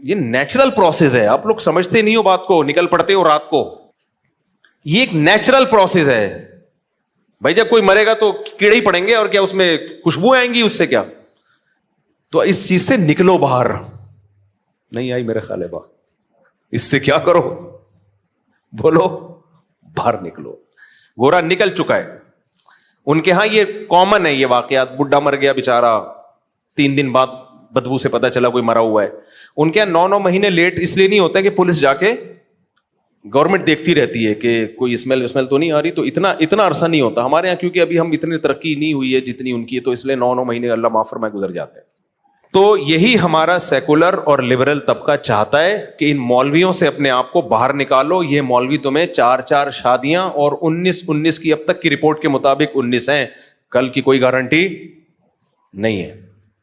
یہ natural process ہے, آپ لوگ سمجھتے نہیں ہو بات کو, نکل پڑتے ہو رات کو. یہ ایک نیچرل پروسیس ہے بھائی. جب کوئی مرے گا تو کیڑے ہی پڑیں گے, اور کیا اس میں خوشبو آئیں گی, اس سے کیا. تو اس چیز سے نکلو باہر. نہیں آئی میرے خیال ہے باہر, اس سے کیا کرو, بولو باہر نکلو. گورا نکل چکا ہے. ان کے ہاں یہ کامن ہے یہ واقعات. بڈھا مر گیا بیچارہ, 3 دن بعد بدبو سے پتا چلا کوئی مرا ہوا ہے. ان کے یہاں 9 مہینے لیٹ اس لیے نہیں ہوتا کہ پولیس جا کے گورنمنٹ دیکھتی رہتی ہے کہ کوئی اسمیل تو نہیں آ رہی, تو اتنا عرصہ نہیں ہوتا. ہمارے یہاں کیونکہ ابھی ہم اتنی ترقی نہیں ہوئی ہے جتنی ان کی ہے, تو اس لیے 9 مہینے اللہ معاف فرمائے گزر جاتے ہیں. تو یہی ہمارا سیکولر اور لبرل طبقہ چاہتا ہے کہ ان مولویوں سے اپنے آپ کو باہر نکالو. یہ مولوی تمہیں 4 شادیاں اور 19 کی اب تک کی رپورٹ کے مطابق 19 ہیں, کل کی کوئی گارنٹی نہیں ہے.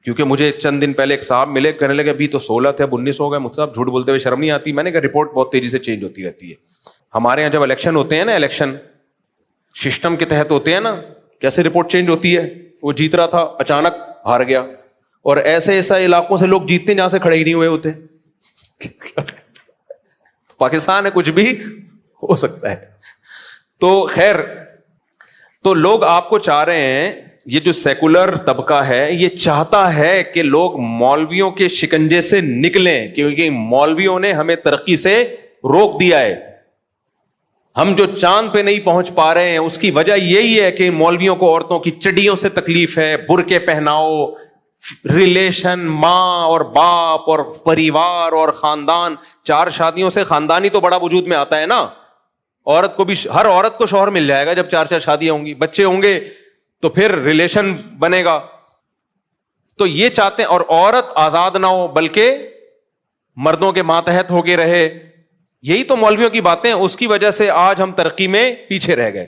کیونکہ مجھے چند دن پہلے ایک صاحب ملے, کہنے لگے ابھی تو 16 تھے اب 19 ہو گئے. مجھ سے آپ جھوٹ بولتے ہوئے شرم نہیں آتی؟ میں نے کہا رپورٹ بہت تیزی سے چینج ہوتی رہتی ہے. ہمارے یہاں جب الیکشن ہوتے ہیں نا, الیکشن سسٹم کے تحت ہوتے ہیں نا, کیسے رپورٹ چینج ہوتی ہے. وہ جیت رہا تھا, اچانک ہار گیا, اور ایسے علاقوں سے لوگ جیتتے ہیں جہاں سے کھڑے ہی نہیں ہوئے ہوتے. پاکستان ہے, کچھ بھی ہو سکتا ہے. تو خیر, تو لوگ آپ کو چاہ رہے ہیں, یہ جو سیکولر طبقہ ہے یہ چاہتا ہے کہ لوگ مولویوں کے شکنجے سے نکلیں, کیونکہ مولویوں نے ہمیں ترقی سے روک دیا ہے. ہم جو چاند پہ نہیں پہنچ پا رہے ہیں اس کی وجہ یہی ہے کہ مولویوں کو عورتوں کی چڈیوں سے تکلیف ہے, برقعے پہناؤ, ریلیشن ماں اور باپ اور پریوار اور خاندان. 4 شادیوں سے خاندانی تو بڑا وجود میں آتا ہے نا. عورت کو بھی, ہر عورت کو شوہر مل جائے گا جب 4 شادیاں ہوں گی, بچے ہوں گے تو پھر ریلیشن بنے گا. تو یہ چاہتے ہیں, اور عورت آزاد نہ ہو بلکہ مردوں کے ماتحت ہو کے رہے. یہی تو مولویوں کی باتیں, اس کی وجہ سے آج ہم ترقی میں پیچھے رہ گئے.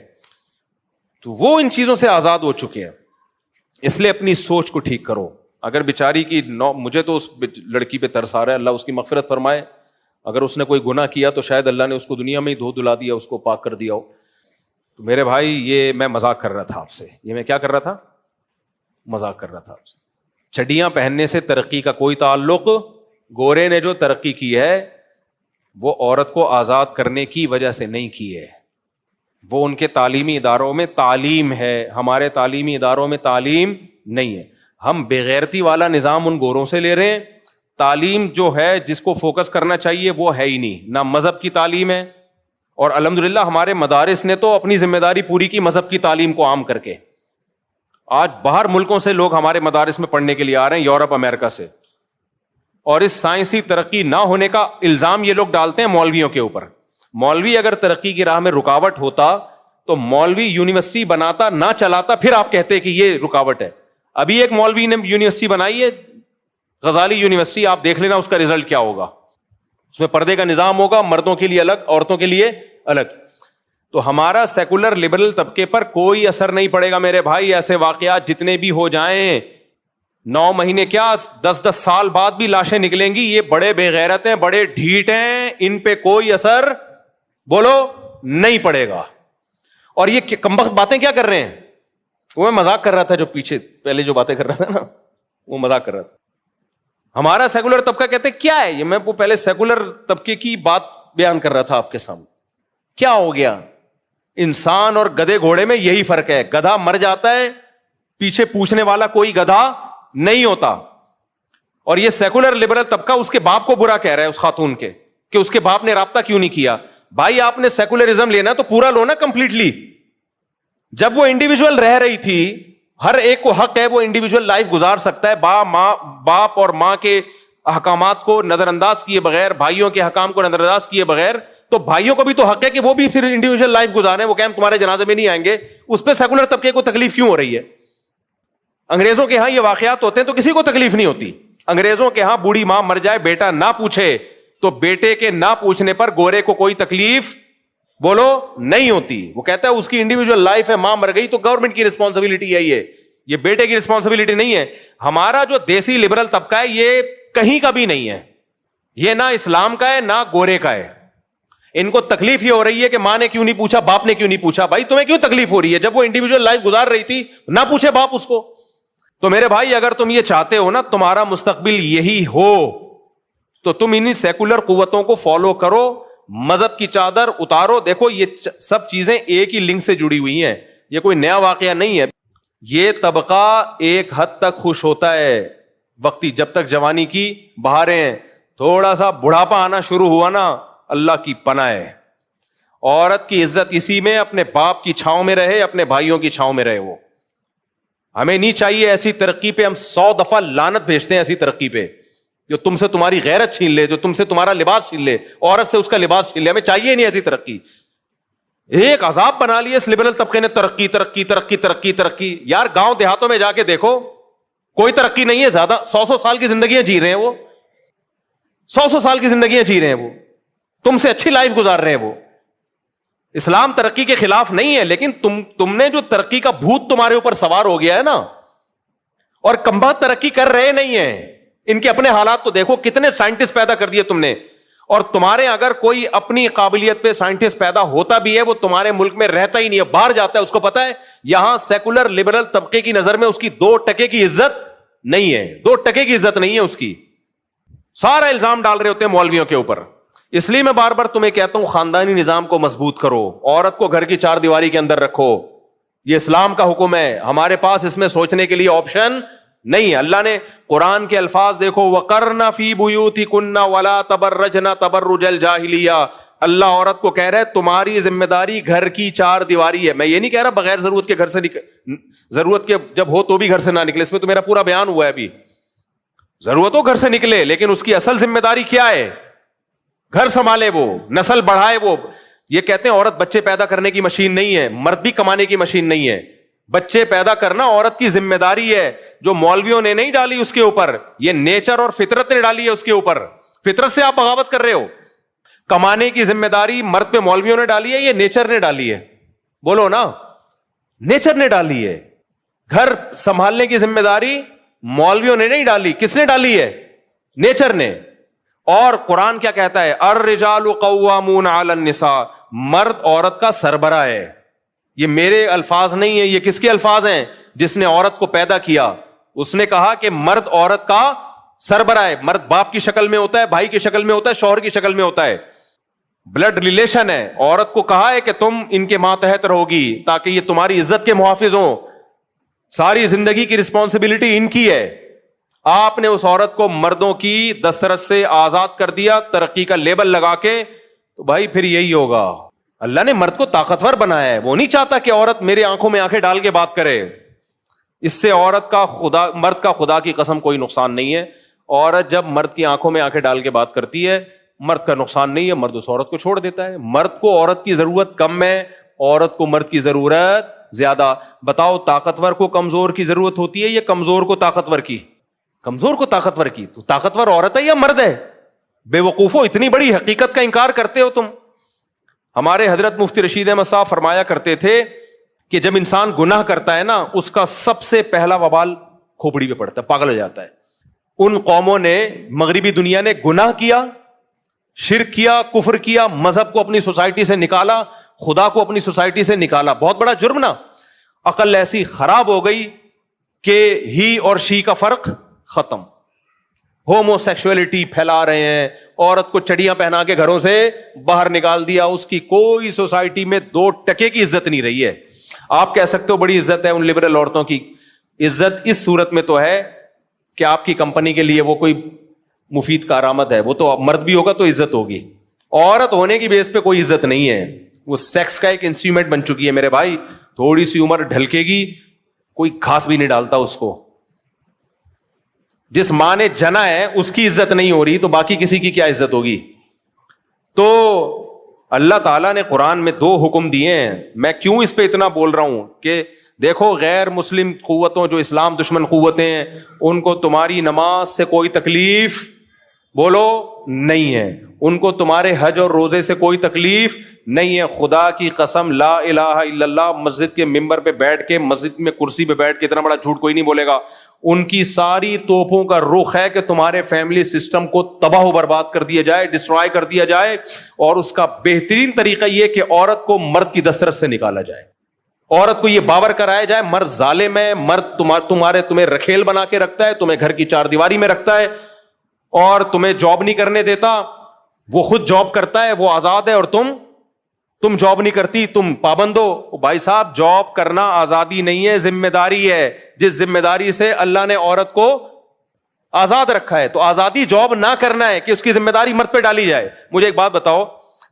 تو وہ ان چیزوں سے آزاد ہو چکے ہیں. اس لیے اپنی سوچ کو ٹھیک کرو. اگر بیچاری کی مجھے تو اس لڑکی پہ ترس آ رہا ہے, اللہ اس کی مغفرت فرمائے. اگر اس نے کوئی گناہ کیا تو شاید اللہ نے اس کو دنیا میں ہی دھو دھلا دیا, اس کو پاک کر دیا ہو. تو میرے بھائی یہ میں مذاق کر رہا تھا آپ سے, یہ میں کیا کر رہا تھا, مذاق کر رہا تھا آپ سے. چڈیاں پہننے سے ترقی کا کوئی تعلق. گورے نے جو ترقی کی ہے وہ عورت کو آزاد کرنے کی وجہ سے نہیں کی ہے, وہ ان کے تعلیمی اداروں میں تعلیم ہے, ہمارے تعلیمی اداروں میں تعلیم نہیں ہے. ہم بےغیرتی والا نظام ان گوروں سے لے رہے ہیں. تعلیم جو ہے جس کو فوکس کرنا چاہیے وہ ہے ہی نہیں, نہ مذہب کی تعلیم ہے. اور الحمدللہ ہمارے مدارس نے تو اپنی ذمہ داری پوری کی مذہب کی تعلیم کو عام کر کے. آج باہر ملکوں سے لوگ ہمارے مدارس میں پڑھنے کے لیے آ رہے ہیں, یورپ امریکہ سے. اور اس سائنسی ترقی نہ ہونے کا الزام یہ لوگ ڈالتے ہیں مولویوں کے اوپر. مولوی اگر ترقی کی راہ میں رکاوٹ ہوتا تو مولوی یونیورسٹی بناتا نہ چلاتا, پھر آپ کہتے کہ یہ رکاوٹ ہے. ابھی ایک مولوی نے یونیورسٹی بنائی ہے, غزالی یونیورسٹی, آپ دیکھ لینا اس کا رزلٹ کیا ہوگا. اس میں پردے کا نظام ہوگا, مردوں کے لیے الگ, عورتوں کے لیے الگ. تو ہمارا سیکولر لبرل طبقے پر کوئی اثر نہیں پڑے گا میرے بھائی. ایسے واقعات جتنے بھی ہو جائیں, 9 مہینے کیا 10 سال بعد بھی لاشیں نکلیں گی. یہ بڑے بے غیرت ہیں, بڑے ڈھیٹ ہیں, ان پہ کوئی اثر بولو نہیں پڑے گا. اور یہ کمبخت باتیں کیا کر رہے ہیں, وہ میں مذاق کر رہا تھا, جو پیچھے پہلے جو باتیں کر رہا تھا نا, وہ مذاق کر رہا تھا. ہمارا سیکولر طبقہ کہتے کیا ہے یہ, میں وہ پہلے سیکولر طبقے کی بات بیان کر رہا تھا آپ کے سامنے. کیا ہو گیا, انسان اور گدھے گھوڑے میں یہی فرق ہے. گدھا مر جاتا ہے, پیچھے پوچھنے والا کوئی گدھا نہیں ہوتا. اور یہ سیکولر لبرل طبقہ اس کے باپ کو برا کہہ رہا ہے, اس خاتون کے, کہ اس کے باپ نے رابطہ کیوں نہیں کیا. بھائی آپ نے سیکولرزم لینا تو پورا لو نا کمپلیٹلی. جب وہ انڈیویجول رہ رہی تھی, ہر ایک کو حق ہے وہ انڈیویجول لائف گزار سکتا ہے, باپ اور ماں کے احکامات کو نظر انداز کیے بغیر, بھائیوں کے حکام کو نظر انداز کیے بغیر. تو بھائیوں کو بھی تو حق ہے کہ وہ بھی پھر انڈیویجول لائف گزاریں. وہ کہ ہم تمہارے جنازے میں نہیں آئیں گے, اس پہ سیکولر طبقے کو تکلیف کیوں ہو رہی ہے. انگریزوں کے ہاں یہ واقعات ہوتے ہیں تو کسی کو تکلیف نہیں ہوتی. انگریزوں کے ہاں بوڑھی ماں مر جائے, بیٹا نہ پوچھے, تو بیٹے کے نہ پوچھنے پر گورے کو کوئی تکلیف بولو نہیں ہوتی. وہ کہتا ہے اس کی انڈیویجول لائف ہے, ماں مر گئی تو گورنمنٹ کی رسپانسبلٹی ہے, یہ بیٹے کی رسپانسبلٹی نہیں ہے. ہمارا جو دیسی لبرل طبقہ ہے یہ کہیں کا بھی نہیں ہے, یہ نہ اسلام کا ہے نہ گورے کا ہے. ان کو تکلیف یہ ہو رہی ہے کہ ماں نے کیوں نہیں پوچھا, باپ نے کیوں نہیں پوچھا. بھائی تمہیں کیوں تکلیف ہو رہی ہے, جب وہ انڈیویجول لائف گزار رہی تھی نہ پوچھے باپ اس کو. تو میرے بھائی اگر تم یہ چاہتے ہو نا تمہارا مستقبل یہی ہو, تو تم انہی سیکولر قوتوں کو فالو کرو, مذہب کی چادر اتارو. دیکھو یہ سب چیزیں ایک ہی لنک سے جڑی ہوئی ہیں, یہ کوئی نیا واقعہ نہیں ہے. یہ طبقہ ایک حد تک خوش ہوتا ہے وقتی, جب تک جوانی کی بہاریں ہیں, تھوڑا سا بڑھاپا آنا شروع ہوا نا, اللہ کی پناہ ہے. عورت کی عزت اسی میں اپنے باپ کی چھاؤں میں رہے, اپنے بھائیوں کی چھاؤں میں رہے. وہ ہمیں نہیں چاہیے ایسی ترقی پہ, ہم 100 دفعہ لعنت بھیجتے ہیں ایسی ترقی پہ جو تم سے تمہاری غیرت چھین لے, جو تم سے تمہارا لباس چھین لے, عورت سے اس کا لباس چھین لے. ہمیں چاہیے نہیں ایسی ترقی. ایک عذاب بنا لیے اس لبرل طبقے نے, ترقی ترقی ترقی ترقی ترقی. یار گاؤں دیہاتوں میں جا کے دیکھو, کوئی ترقی نہیں ہے. زیادہ 100 سال کی زندگیاں جی رہے ہیں وہ, 100 سال کی زندگیاں جی رہے ہیں وہ, تم سے اچھی لائف گزار رہے ہیں وہ. اسلام ترقی کے خلاف نہیں ہے, لیکن تم نے جو ترقی کا بھوت تمہارے اوپر سوار ہو گیا ہے نا, اور کمبخت ترقی کر رہے نہیں ہیں. ان کے اپنے حالات تو دیکھو, کتنے سائنٹسٹ پیدا کر دیے تم نے, اور تمہارے اگر کوئی اپنی قابلیت پہ سائنٹسٹ پیدا ہوتا بھی ہے, وہ تمہارے ملک میں رہتا ہی نہیں ہے, باہر جاتا ہے. اس کو پتا ہے یہاں سیکولر لبرل طبقے کی نظر میں اس کی 2% کی عزت نہیں ہے, 2% کی عزت نہیں ہے اس کی. سارا الزام ڈال رہے ہوتے ہیں مولویوں کے اوپر. اس لیے میں بار بار تمہیں کہتا ہوں, خاندانی نظام کو مضبوط کرو, عورت کو گھر کی 4 دیواری کے اندر رکھو. یہ اسلام کا حکم ہے, ہمارے پاس اس میں سوچنے کے لیے آپشن نہیں ہے. اللہ نے قرآن کے الفاظ دیکھو, وَقَرْنَ فِي بُيُوتِكُنَّ وَلَا تَبَرَّجْنَ تَبَرُّجَ الْجَاهِلِيَّةِ. اللہ عورت کو کہہ رہا ہے تمہاری ذمہ داری گھر کی 4 دیواری ہے. میں یہ نہیں کہہ رہا بغیر ضرورت کے گھر سے ضرورت کے جب ہو تو بھی گھر سے نہ نکلے, اس میں تو میرا پورا بیان ہوا ہے ابھی. ضرورت ہو گھر سے نکلے, لیکن اس کی اصل ذمہ داری کیا ہے؟ گھر سنبھالے, وہ نسل بڑھائے. وہ یہ کہتے ہیں عورت بچے پیدا کرنے کی مشین نہیں ہے, مرد بھی کمانے کی مشین نہیں ہے. بچے پیدا کرنا عورت کی ذمہ داری ہے, جو مولویوں نے نہیں ڈالی اس کے اوپر, یہ نیچر اور فطرت نے ڈالی ہے اس کے اوپر. فطرت سے آپ بغاوت کر رہے ہو. کمانے کی ذمہ داری مرد پہ مولویوں نے ڈالی ہے, یہ نیچر نے ڈالی ہے. بولو نا, نیچر نے ڈالی ہے. گھر سنبھالنے کی ذمہ داری مولویوں نے نہیں ڈالی, کس نے ڈالی ہے؟ نیچر نے. اور قرآن کیا کہتا ہے؟ الرجال قوامون علی النساء, مرد عورت کا سربراہ ہے. یہ میرے الفاظ نہیں ہیں, یہ کس کے الفاظ ہیں؟ جس نے عورت کو پیدا کیا. اس نے کہا کہ مرد عورت کا سربراہ ہے. مرد باپ کی شکل میں ہوتا ہے, بھائی کی شکل میں ہوتا ہے, شوہر کی شکل میں ہوتا ہے, بلڈ ریلیشن ہے. عورت کو کہا ہے کہ تم ان کے ماتحت رہو گی تاکہ یہ تمہاری عزت کے محافظ ہوں. ساری زندگی کی رسپانسبلٹی ان کی ہے. آپ نے اس عورت کو مردوں کی دسترس سے آزاد کر دیا, ترقی کا لیبل لگا کے, تو بھائی پھر یہی ہوگا. اللہ نے مرد کو طاقتور بنایا ہے, وہ نہیں چاہتا کہ عورت میرے آنکھوں میں آنکھیں ڈال کے بات کرے. اس سے عورت کا مرد کا خدا کی قسم کوئی نقصان نہیں ہے. عورت جب مرد کی آنکھوں میں آنکھیں ڈال کے بات کرتی ہے, مرد کا نقصان نہیں ہے, مرد اس عورت کو چھوڑ دیتا ہے. مرد کو عورت کی ضرورت کم ہے, عورت کو مرد کی ضرورت زیادہ. بتاؤ, طاقتور کو کمزور کی ضرورت ہوتی ہے یا کمزور کو طاقتور کی؟ کمزور کو طاقتور کی. تو طاقتور عورت ہے یا مرد ہے؟ بے وقوفو, اتنی بڑی حقیقت کا انکار کرتے ہو تم. ہمارے حضرت مفتی رشید احمد صاحب فرمایا کرتے تھے کہ جب انسان گناہ کرتا ہے نا, اس کا سب سے پہلا وبال کھوپڑی پہ پڑتا ہے, پاگل ہو جاتا ہے. ان قوموں نے, مغربی دنیا نے گناہ کیا, شرک کیا, کفر کیا, مذہب کو اپنی سوسائٹی سے نکالا, خدا کو اپنی سوسائٹی سے نکالا. بہت بڑا جرم نا. عقل ایسی خراب ہو گئی کہ ہی اور شی کا فرق ختم. ہومو سیکشولیٹی پھیلا رہے ہیں, عورت کو چڑیاں پہنا کے گھروں سے باہر نکال دیا. اس کی کوئی سوسائٹی میں 2% کی عزت نہیں رہی ہے. آپ کہہ سکتے ہو بڑی عزت ہے ان لبرل عورتوں کی. عزت اس صورت میں تو ہے کہ آپ کی کمپنی کے لیے وہ کوئی مفید کارآمد ہے, وہ تو مرد بھی ہوگا تو عزت ہوگی. عورت ہونے کی بیس پہ کوئی عزت نہیں ہے. وہ سیکس کا ایک انسٹرومنٹ بن چکی ہے میرے بھائی. تھوڑی سی عمر ڈھلکے گی, کوئی گھاس بھی نہیں ڈالتا اس کو. جس ماں نے جنا ہے اس کی عزت نہیں ہو رہی, تو باقی کسی کی کیا عزت ہوگی؟ تو اللہ تعالیٰ نے قرآن میں 2 حکم دیے ہیں. میں کیوں اس پہ اتنا بول رہا ہوں کہ دیکھو, غیر مسلم قوتوں, جو اسلام دشمن قوتیں ہیں, ان کو تمہاری نماز سے کوئی تکلیف, بولو, نہیں ہے. ان کو تمہارے حج اور روزے سے کوئی تکلیف نہیں ہے. خدا کی قسم, لا الہ الا اللہ, مسجد کے ممبر پہ بیٹھ کے, مسجد میں کرسی پہ بیٹھ کے, اتنا بڑا جھوٹ کوئی نہیں بولے گا. ان کی ساری توپوں کا رخ ہے کہ تمہارے فیملی سسٹم کو تباہ و برباد کر دیا جائے, ڈسٹرائے کر دیا جائے. اور اس کا بہترین طریقہ یہ کہ عورت کو مرد کی دسترس سے نکالا جائے. عورت کو یہ باور کرایا جائے مرد ظالم ہے, مرد تمہیں رکھیل بنا کے رکھتا ہے, تمہیں گھر کی 4 دیواری میں رکھتا ہے. اور تمہیں جاب نہیں کرنے دیتا, وہ خود جاب کرتا ہے, وہ آزاد ہے, اور تم جاب نہیں کرتی, تم پابند ہو. بھائی صاحب, جاب کرنا آزادی نہیں ہے, ذمہ داری ہے. جس ذمہ داری سے اللہ نے عورت کو آزاد رکھا ہے, تو آزادی جاب نہ کرنا ہے کہ اس کی ذمہ داری مرد پہ ڈالی جائے. مجھے ایک بات بتاؤ,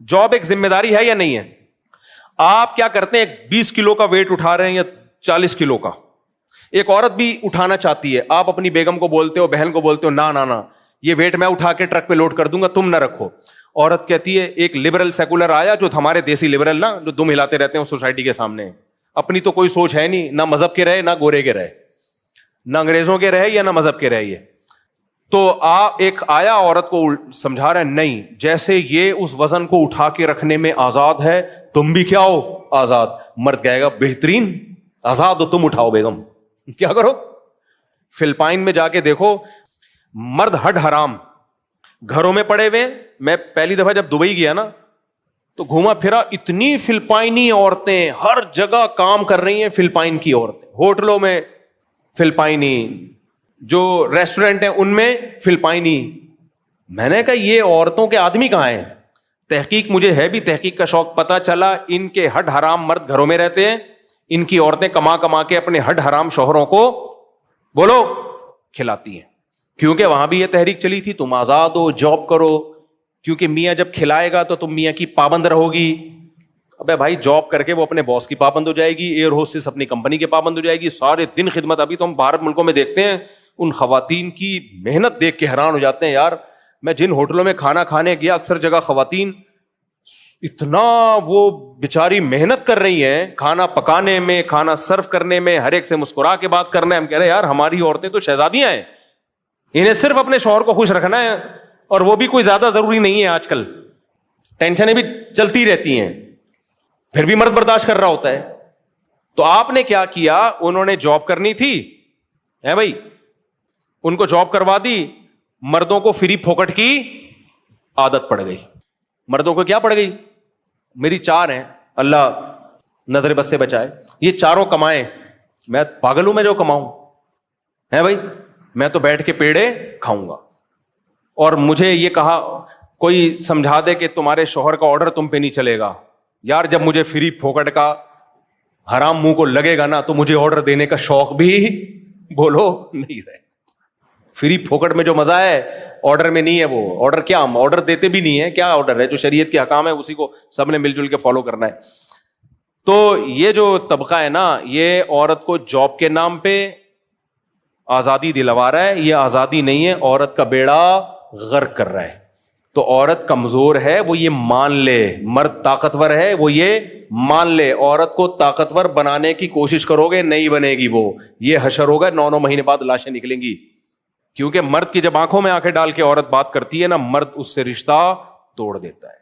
جاب ایک ذمہ داری ہے یا نہیں ہے؟ آپ کیا کرتے ہیں, 20 کلو کا ویٹ اٹھا رہے ہیں یا 40 کلو کا, ایک عورت بھی اٹھانا چاہتی ہے, آپ اپنی بیگم کو بولتے ہو, بہن کو بولتے ہو, نہ یہ ویٹ میں اٹھا کے ٹرک پہ لوڈ کر دوں گا, تم نہ رکھو. عورت کہتی ہے, ایک لبرل سیکولر آیا جو ہمارے دیسی لبرل نا, جو دم ہلاتے رہتے ہیں سوسائٹی کے سامنے, اپنی تو کوئی سوچ ہے نہیں, نہ مذہب کے رہے, نہ گورے کے رہے, نہ انگریزوں کے رہے یا نہ مذہب کے رہے. یہ تو ایک آیا عورت کو سمجھا رہا ہے, نہیں, جیسے یہ اس وزن کو اٹھا کے رکھنے میں آزاد ہے, تم بھی کیا ہو, آزاد. مرد کہے گا, بہترین, آزاد ہو, تم اٹھاؤ بیگم. کیا کرو؟ فلپائن میں جا کے دیکھو, مرد ہڈ حرام گھروں میں پڑے ہوئے. میں پہلی دفعہ جب دبئی گیا نا تو گھوما پھرا, اتنی فلپائنی عورتیں ہر جگہ کام کر رہی ہیں, فلپائن کی عورتیں, ہوٹلوں میں فلپائنی, جو ریسٹورینٹ ہیں ان میں فلپائنی. میں نے کہا یہ عورتوں کے آدمی کہاں ہیں؟ تحقیق مجھے ہے بھی تحقیق کا شوق, پتا چلا ان کے ہڈ حرام مرد گھروں میں رہتے ہیں, ان کی عورتیں کما کے اپنے ہڈ حرام شوہروں کو بولو کھلاتی ہیں. کیونکہ وہاں بھی یہ تحریک چلی تھی, تم آزاد ہو, جاب کرو, کیونکہ میاں جب کھلائے گا تو تم میاں کی پابند رہو گی. ابے بھائی, جاب کر کے وہ اپنے باس کی پابند ہو جائے گی, ایئر ہوسٹس اپنی کمپنی کے پابند ہو جائے گی, سارے دن خدمت. ابھی تو ہم بھارت ملکوں میں دیکھتے ہیں, ان خواتین کی محنت دیکھ کے حیران ہو جاتے ہیں. یار, میں جن ہوٹلوں میں کھانا کھانے گیا, اکثر جگہ خواتین اتنا وہ بیچاری محنت کر رہی ہیں کھانا پکانے میں, کھانا سرو کرنے میں, ہر ایک سے مسکرا کے بات کرنا ہے. ہم کہہ رہے ہیں یار, ہماری عورتیں تو شہزادیاں ہیں, انہیں صرف اپنے شوہر کو خوش رکھنا ہے, اور وہ بھی کوئی زیادہ ضروری نہیں ہے. آج کل ٹینشنیں بھی چلتی رہتی ہیں, پھر بھی مرد برداشت کر رہا ہوتا ہے. تو آپ نے کیا کیا, انہوں نے جاب کرنی تھی ہے بھائی, ان کو جاب کروا دی, مردوں کو فری پھوکٹ کی عادت پڑ گئی. مردوں کو کیا پڑ گئی؟ میری 4 ہیں, اللہ نظر بس سے بچائے, یہ چاروں کمائیں, میں پاگل ہوں میں جو کماؤں ہے بھائی, میں تو بیٹھ کے پیڑے کھاؤں گا. اور مجھے یہ کہا کوئی سمجھا دے کہ تمہارے شوہر کا آرڈر تم پہ نہیں چلے گا. یار, جب مجھے فری پھوکٹ کا حرام منہ کو لگے گا نا, تو مجھے آرڈر دینے کا شوق بھی بولو نہیں رہے. فری پھوکٹ میں جو مزہ ہے آرڈر میں نہیں ہے. وہ آرڈر کیا, ہم آرڈر دیتے بھی نہیں ہے, کیا آرڈر ہے؟ جو شریعت کے حکام ہے اسی کو سب نے مل جل کے فالو کرنا ہے. تو یہ جو طبقہ ہے نا, یہ عورت کو جاب کے نام پہ آزادی دلوا رہا ہے. یہ آزادی نہیں ہے, عورت کا بیڑا غرق کر رہا ہے. تو عورت کمزور ہے, وہ یہ مان لے, مرد طاقتور ہے, وہ یہ مان لے. عورت کو طاقتور بنانے کی کوشش کرو گے, نہیں بنے گی وہ, یہ حشر ہوگا, 9 مہینے بعد لاشیں نکلیں گی. کیونکہ مرد کی جب آنکھوں میں آنکھیں ڈال کے عورت بات کرتی ہے نا, مرد اس سے رشتہ توڑ دیتا ہے.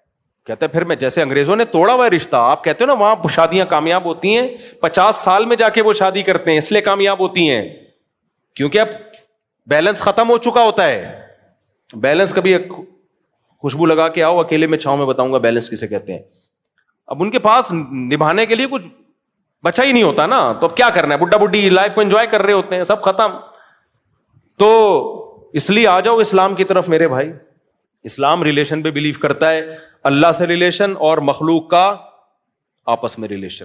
کہتا ہے پھر میں, جیسے انگریزوں نے توڑا ہوا رشتہ, آپ کہتے ہو نا وہاں شادیاں کامیاب ہوتی ہیں, 50 سال میں جا کے وہ شادی کرتے ہیں, اس لیے کامیاب ہوتی ہیں کیونکہ اب بیلنس ختم ہو چکا ہوتا ہے. بیلنس, کبھی خوشبو لگا کے آؤ اکیلے میں چھاؤں میں, بتاؤں گا بیلنس کسے کہتے ہیں. اب ان کے پاس نبھانے کے لیے کچھ بچا ہی نہیں ہوتا نا, تو اب کیا کرنا ہے, بڈھا بڈھی لائف کو انجوائے کر رہے ہوتے ہیں, سب ختم. تو اس لیے آ جاؤ اسلام کی طرف میرے بھائی. اسلام ریلیشن پہ بلیو کرتا ہے, اللہ سے ریلیشن اور مخلوق کا آپس میں ریلیشن,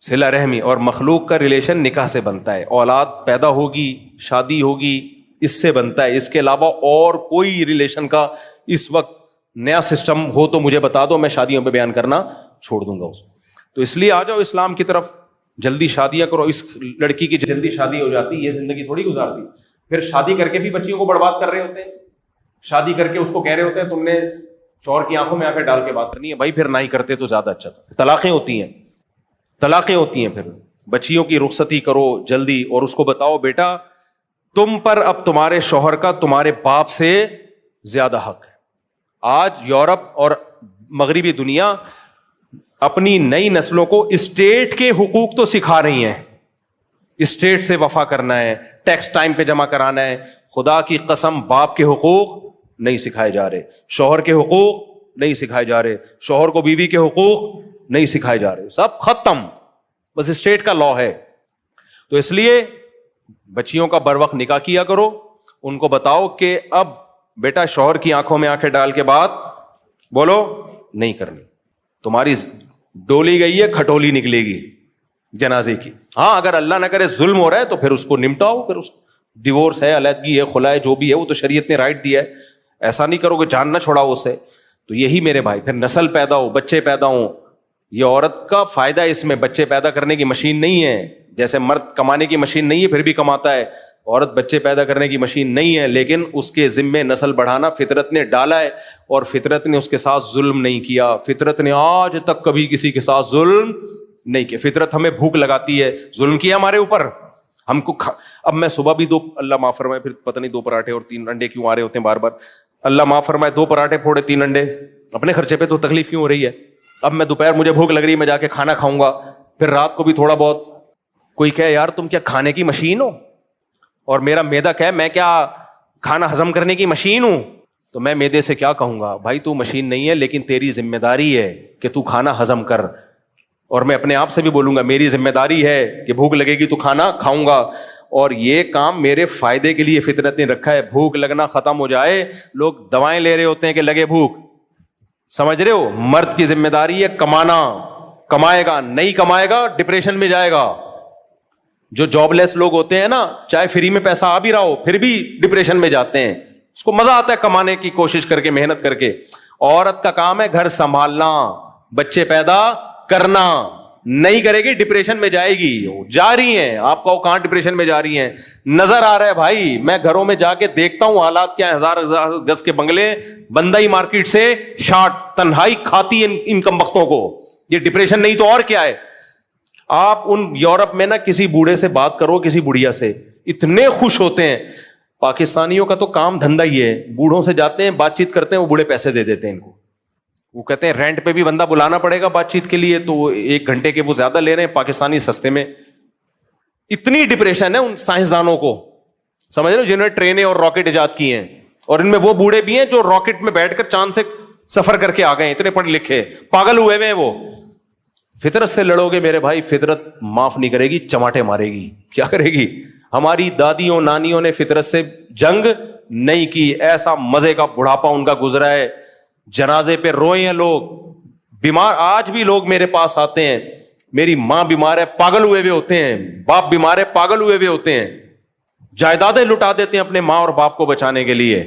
صلہ رحمی, اور مخلوق کا ریلیشن نکاح سے بنتا ہے. اولاد پیدا ہوگی, شادی ہوگی, اس سے بنتا ہے. اس کے علاوہ اور کوئی ریلیشن کا اس وقت نیا سسٹم ہو تو مجھے بتا دو, میں شادیوں پہ بیان کرنا چھوڑ دوں گا اس. تو اس لیے آ جاؤ اسلام کی طرف, جلدی شادیاں کرو. اس لڑکی کی جلدی شادی ہو جاتی, یہ زندگی تھوڑی گزارتی. پھر شادی کر کے بھی بچیوں کو برباد کر رہے ہوتے ہیں, شادی کر کے اس کو کہہ رہے ہوتے ہیں تم نے شوہر کی آنکھوں میں آ کے ڈال کے بات کرنی ہے. بھائی پھر نہ ہی کرتے تو زیادہ اچھا تھا. طلاقیں ہوتی ہیں, پھر بچیوں کی رخصتی کرو جلدی, اور اس کو بتاؤ بیٹا تم پر اب تمہارے شوہر کا تمہارے باپ سے زیادہ حق ہے. آج یورپ اور مغربی دنیا اپنی نئی نسلوں کو اسٹیٹ کے حقوق تو سکھا رہی ہیں, اسٹیٹ سے وفا کرنا ہے, ٹیکس ٹائم پہ جمع کرانا ہے. خدا کی قسم باپ کے حقوق نہیں سکھائے جا رہے, شوہر کے حقوق نہیں سکھائے جا رہے, شوہر کو بیوی کے حقوق نہیں سکھائے جا رہے, سب ختم, بس اسٹیٹ کا لا ہے. تو اس لیے بچیوں کا بر وقت نکاح کیا کرو, ان کو بتاؤ کہ اب بیٹا شوہر کی آنکھوں میں آنکھیں ڈال کے بات بولو نہیں کرنی. تمہاری ڈولی گئی ہے, کھٹولی نکلے گی جنازے کی. ہاں اگر اللہ نہ کرے ظلم ہو رہا ہے تو پھر اس کو نمٹاؤ, پھر اس ڈیورس ہے, علیحدگی ہے, خلا ہے, جو بھی ہے وہ تو شریعت نے رائٹ دیا ہے. ایسا نہیں کرو کہ جان نہ چھوڑاؤ اس سے. تو یہی میرے بھائی, پھر نسل پیدا ہو, بچے پیدا ہوں. یہ عورت کا فائدہ اس میں, بچے پیدا کرنے کی مشین نہیں ہے. جیسے مرد کمانے کی مشین نہیں ہے پھر بھی کماتا ہے, عورت بچے پیدا کرنے کی مشین نہیں ہے, لیکن اس کے ذمے نسل بڑھانا فطرت نے ڈالا ہے, اور فطرت نے اس کے ساتھ ظلم نہیں کیا. فطرت نے آج تک کبھی کسی کے ساتھ ظلم نہیں کیا. فطرت ہمیں بھوک لگاتی ہے, ظلم کیا ہمارے اوپر, ہم کو اب میں صبح بھی اللہ معاف فرمائے, پھر پتہ نہیں 2 پراٹھے اور 3 انڈے کیوں آ رہے ہوتے ہیں بار بار, اللہ معاف فرمائے, 2 پراٹھے پھوڑے 3 انڈے, اپنے خرچے پہ تو تکلیف کیوں ہو رہی ہے. اب میں دوپہر مجھے بھوک لگ رہی ہے, میں جا کے کھانا کھاؤں گا, پھر رات کو بھی تھوڑا بہت. کوئی کہے یار تم کیا کھانے کی مشین ہو, اور میرا معدہ کہے میں کیا کھانا ہضم کرنے کی مشین ہوں, تو میں معدے سے کیا کہوں گا, بھائی تو مشین نہیں ہے لیکن تیری ذمہ داری ہے کہ تو کھانا ہضم کر. اور میں اپنے آپ سے بھی بولوں گا میری ذمہ داری ہے کہ بھوک لگے گی تو کھانا کھاؤں گا, اور یہ کام میرے فائدے کے لیے فطرت نے رکھا ہے. بھوک لگنا ختم ہو جائے, لوگ دوائیں لے رہے ہوتے ہیں کہ لگے بھوک, سمجھ رہے ہو. مرد کی ذمہ داری ہے کمانا, کمائے گا, نہیں کمائے گا ڈپریشن میں جائے گا. جو جاب لیس لوگ ہوتے ہیں نا, چاہے فری میں پیسہ آ بھی رہا ہو پھر بھی ڈپریشن میں جاتے ہیں. اس کو مزہ آتا ہے کمانے کی کوشش کر کے, محنت کر کے. عورت کا کام ہے گھر سنبھالنا, بچے پیدا کرنا. نہیں کرے گی ڈپریشن میں جائے گی. جا رہی ہیں, آپ کو کہاں ڈپریشن میں جا رہی ہیں, نظر آ رہا ہے بھائی. میں گھروں میں جا کے دیکھتا ہوں حالات کیا, 1000 گز کے بنگلے, بندہ ہی مارکیٹ سے شارٹ, تنہائی کھاتی ان کم بختوں کو. یہ ڈپریشن نہیں تو اور کیا ہے. آپ ان یورپ میں نا کسی بوڑھے سے بات کرو, کسی بڑھیا سے, اتنے خوش ہوتے ہیں. پاکستانیوں کا تو کام دھندا ہی ہے, بوڑھوں سے جاتے ہیں بات چیت کرتے ہیں, وہ بوڑھے پیسے دے دیتے ہیں ان کو. وہ کہتے ہیں رینٹ پہ بھی بندہ بلانا پڑے گا بات چیت کے لیے, تو 1 گھنٹے کے وہ زیادہ لے رہے ہیں, پاکستانی سستے میں. اتنی ڈپریشن ہے ان سائنسدانوں کو, سمجھ رہے ہو, جنہوں نے ٹرینیں اور راکٹ ایجاد کی ہیں. اور ان میں وہ بوڑھے بھی ہیں جو راکٹ میں بیٹھ کر چاند سے سفر کر کے آ گئے, اتنے پڑھے لکھے, پاگل ہوئے ہیں وہ. فطرت سے لڑو گے میرے بھائی, فطرت معاف نہیں کرے گی, چماٹے مارے گی. کیا کرے گی؟ ہماری دادیوں نانیوں نے فطرت سے جنگ نہیں کی. ایسا مزے کا بڑھاپا ان کا گزرا ہے, جنازے پہ روئے ہیں لوگ, بیمار. آج بھی لوگ میرے پاس آتے ہیں, میری ماں بیمار ہے, پاگل ہوئے ہوئے ہوتے ہیں, باپ بیمار ہے, پاگل ہوئے ہوئے ہوتے ہیں, جائیدادیں لٹا دیتے ہیں اپنے ماں اور باپ کو بچانے کے لیے.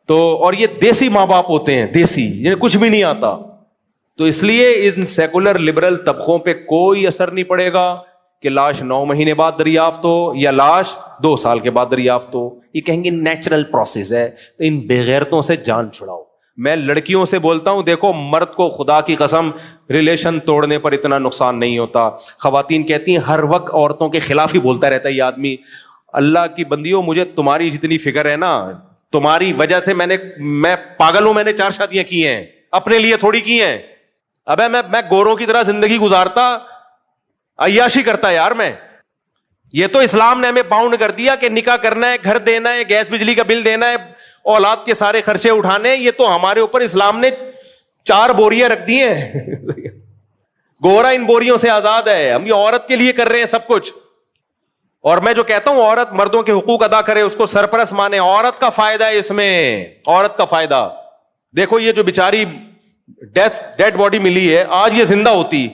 تو اور یہ دیسی ماں باپ ہوتے ہیں, دیسی, جنہیں کچھ بھی نہیں آتا. تو اس لیے ان سیکولر لبرل طبقوں پہ کوئی اثر نہیں پڑے گا کہ لاش 9 مہینے بعد دریافت ہو یا لاش 2 سال کے بعد دریافت ہو. یہ کہیں گے نیچرل پروسیس ہے. تو ان بےغیرتوں سے جان چھڑاؤ. میں لڑکیوں سے بولتا ہوں, دیکھو مرد کو خدا کی قسم ریلیشن توڑنے پر اتنا نقصان نہیں ہوتا. خواتین کہتی ہیں ہر وقت عورتوں کے خلاف ہی بولتا رہتا ہے یہ آدمی. اللہ کی بندیوں, مجھے تمہاری جتنی فکر ہے نا, تمہاری وجہ سے میں پاگل ہوں, میں نے 4 شادیاں کی ہیں, اپنے لیے تھوڑی کی ہیں. ابے میں گوروں کی طرح زندگی گزارتا, عیاشی کرتا یار میں. یہ تو اسلام نے ہمیں باؤنڈ کر دیا کہ نکاح کرنا ہے, گھر دینا ہے, گیس بجلی کا بل دینا ہے, اولاد کے سارے خرچے اٹھانے. یہ تو ہمارے اوپر اسلام نے 4 بوریاں رکھ دی ہیں. گورا ان بوریوں سے آزاد ہے. ہم یہ عورت کے لیے کر رہے ہیں سب کچھ. اور میں جو کہتا ہوں عورت مردوں کے حقوق ادا کرے, اس کو سرپرست مانے. عورت کا فائدہ ہے اس میں, عورت کا فائدہ. دیکھو یہ جو بیچاری ڈیڈ باڈی ملی ہے, آج یہ زندہ ہوتی,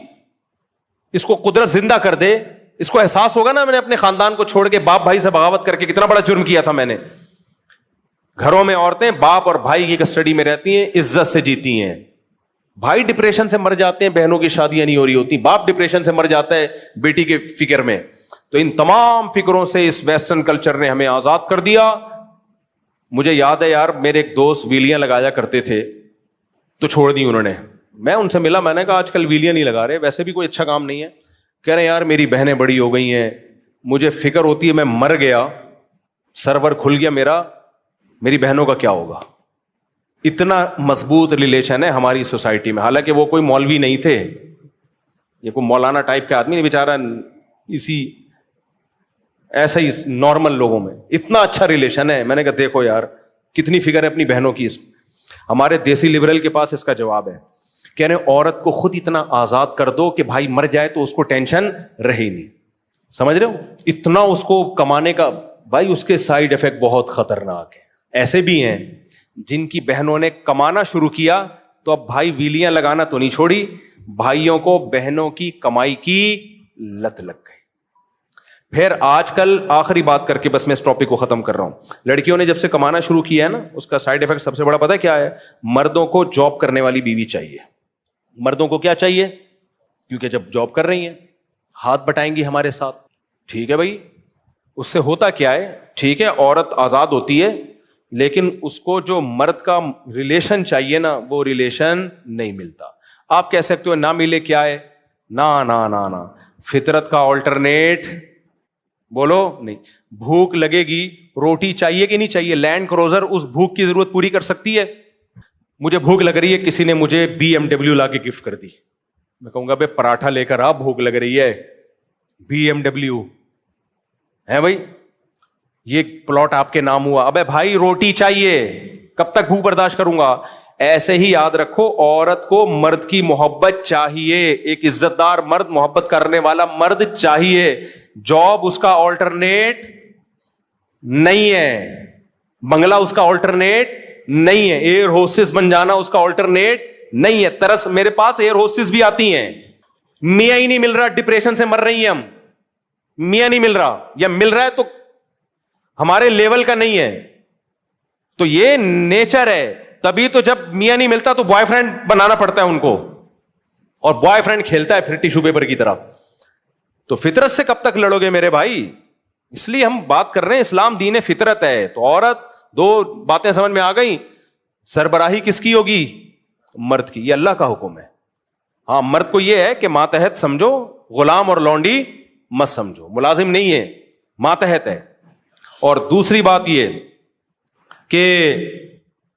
اس کو قدرت زندہ کر دے, اس کو احساس ہوگا نا میں نے اپنے خاندان کو چھوڑ کے باپ بھائی سے بغاوت کر کے کتنا بڑا جرم کیا تھا میں نے. گھروں میں عورتیں باپ اور بھائی کی کسٹڈی میں رہتی ہیں, عزت سے جیتی ہیں. بھائی ڈپریشن سے مر جاتے ہیں, بہنوں کی شادیاں نہیں ہو رہی ہوتی, باپ ڈپریشن سے مر جاتا ہے بیٹی کے فکر میں. تو ان تمام فکروں سے اس ویسٹرن کلچر نے ہمیں آزاد کر دیا. مجھے یاد ہے یار, میرے ایک دوست ویلیاں لگایا کرتے تھے تو چھوڑ دی انہوں نے. میں ان سے ملا, میں نے کہا آج کل ویلیاں نہیں لگا رہے, ویسے بھی کوئی اچھا کام نہیں ہے. کہہ رہے ہیں یار میری بہنیں بڑی ہو گئی ہیں, مجھے فکر ہوتی ہے میں مر گیا, سرور کھل گیا میرا, میری بہنوں کا کیا ہوگا. اتنا مضبوط ریلیشن ہے ہماری سوسائٹی میں. حالانکہ وہ کوئی مولوی نہیں تھے, یہ کوئی مولانا ٹائپ کا آدمی نہیں, بیچارہ اسی ایسا ہی نارمل لوگوں میں اتنا اچھا ریلیشن ہے. میں نے کہا دیکھو یار کتنی فکر ہے اپنی بہنوں کی. ہمارے دیسی لبرل کے پاس اس کا جواب ہے, کہہ رہے عورت کو خود اتنا آزاد کر دو کہ بھائی مر جائے تو اس کو ٹینشن رہے نہیں. سمجھ رہے ہو, اتنا اس کو کمانے کا. بھائی اس کے سائیڈ افیکٹ بہت خطرناک ہے. ایسے بھی ہیں جن کی بہنوں نے کمانا شروع کیا تو اب بھائی ویلیاں لگانا تو نہیں چھوڑی, بھائیوں کو بہنوں کی کمائی کی لت لگ گئی. پھر آج کل آخری بات کر کے بس میں اس ٹاپک کو ختم کر رہا ہوں, لڑکیوں نے جب سے کمانا شروع کیا ہے نا, اس کا سائیڈ ایفیکٹ سب سے بڑا پتہ ہے کیا ہے؟ مردوں کو جاب کرنے والی بیوی چاہیے. مردوں کو کیا چاہیے؟ کیونکہ جب جاب کر رہی ہیں ہاتھ بٹائیں گی ہمارے ساتھ. ٹھیک ہے بھائی, اس سے ہوتا کیا ہے؟ ٹھیک ہے عورت آزاد ہوتی ہے, لیکن اس کو جو مرد کا ریلیشن چاہیے نا, وہ ریلیشن نہیں ملتا. آپ کہہ سکتے ہو نہ ملے کیا ہے؟ نا نا نا نا, فطرت کا آلٹرنیٹ بولو نہیں. بھوک لگے گی, روٹی چاہیے کہ نہیں چاہیے؟ لینڈ کروزر اس بھوک کی ضرورت پوری کر سکتی ہے؟ مجھے بھوک لگ رہی ہے, کسی نے مجھے BMW لا کے گفٹ کر دی, میں کہوں گا بے پراٹھا لے کر آ, بھوک لگ رہی ہے. BMW ہے بھائی, یہ پلاٹ آپ کے نام ہوا, ابے بھائی روٹی چاہیے, کب تک بھوک برداشت کروں گا؟ ایسے ہی یاد رکھو, عورت کو مرد کی محبت چاہیے, ایک عزت دار مرد, محبت کرنے والا مرد چاہیے. جاب اس کا آلٹرنیٹ نہیں ہے, بنگلہ اس کا آلٹرنیٹ نہیں ہے, ایئر ہوسٹس بن جانا اس کا آلٹرنیٹ نہیں ہے. ترس میرے پاس ایئر ہوسٹس بھی آتی ہیں, میاں ہی نہیں مل رہا, ڈپریشن سے مر رہی ہیں ہم, میاں نہیں مل رہا, یا مل رہا ہے تو ہمارے لیول کا نہیں ہے. تو یہ نیچر ہے. تبھی تو جب میاں نہیں ملتا تو بوائے فرینڈ بنانا پڑتا ہے ان کو, اور بوائے فرینڈ کھیلتا ہے پھر ٹیشو پیپر کی طرح. تو فطرت سے کب تک لڑو گے میرے بھائی؟ اس لیے ہم بات کر رہے ہیں, اسلام دین فطرت ہے. تو عورت, دو باتیں سمجھ میں آ گئی, سربراہی کس کی ہوگی؟ مرد کی. یہ اللہ کا حکم ہے. ہاں مرد کو یہ ہے کہ ماتحت سمجھو, غلام اور لونڈی مت سمجھو, ملازم نہیں ہے, ماتحت ہے. اور دوسری بات یہ کہ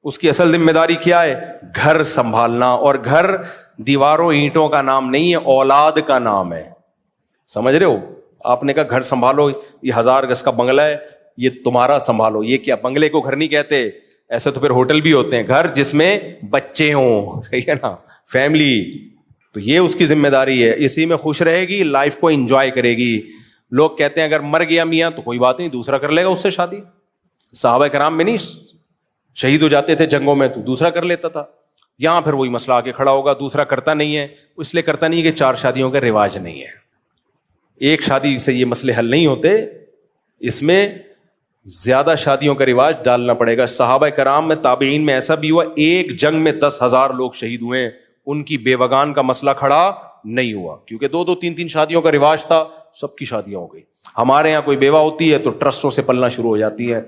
اس کی اصل ذمہ داری کیا ہے؟ گھر سنبھالنا. اور گھر دیواروں اینٹوں کا نام نہیں ہے, اولاد کا نام ہے. سمجھ رہے ہو؟ آپ نے کہا گھر سنبھالو, یہ 1000 گز کا بنگلہ ہے, یہ تمہارا سنبھالو. یہ کیا, بنگلے کو گھر نہیں کہتے, ایسے تو پھر ہوٹل بھی ہوتے ہیں, گھر جس میں بچے ہوں, صحیح ہے نا, فیملی. تو یہ اس کی ذمہ داری ہے, اسی میں خوش رہے گی, لائف کو انجوائے کرے گی. لوگ کہتے ہیں اگر مر گیا میاں تو کوئی بات نہیں, دوسرا کر لے گا اس سے شادی. صحابہ کرام میں نہیں شہید ہو جاتے تھے جنگوں میں تو دوسرا کر لیتا تھا. یہاں پھر وہی مسئلہ آ کے کھڑا ہوگا, دوسرا کرتا نہیں ہے. اس لیے کرتا نہیں ہے کہ 4 شادیوں کا رواج نہیں ہے. ایک شادی سے یہ مسئلے حل نہیں ہوتے, اس میں زیادہ شادیوں کا رواج ڈالنا پڑے گا. صحابہ کرام میں, تابعین میں ایسا بھی ہوا, ایک جنگ میں 10,000 لوگ شہید ہوئے, ان کی بیوگان کا مسئلہ کھڑا نہیں ہوا, کیونکہ 2-2, 3-3 شادیوں کا رواج تھا, سب کی شادیاں ہو گئی. ہمارے یہاں کوئی بیوہ ہوتی ہے تو ٹرسٹوں سے پلنا شروع ہو جاتی ہے.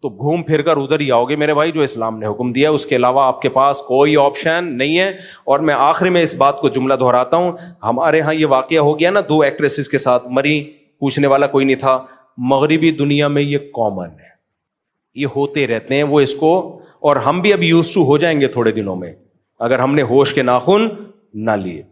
تو گھوم پھر کر ادھر ہی آؤ گے میرے بھائی جو اسلام نے حکم دیا ہے, اس کے علاوہ آپ کے پاس کوئی آپشن نہیں ہے. اور میں آخری میں اس بات کو جملہ دہراتا ہوں, ہمارے ہاں یہ واقعہ ہو گیا نا 2 ایکٹریسز کے ساتھ, مری, پوچھنے والا کوئی نہیں تھا. مغربی دنیا میں یہ کامن ہے, یہ ہوتے رہتے ہیں وہ اس کو, اور ہم بھی اب یوز ٹو ہو جائیں گے تھوڑے دنوں میں اگر ہم نے ہوش کے ناخن نہ لیے.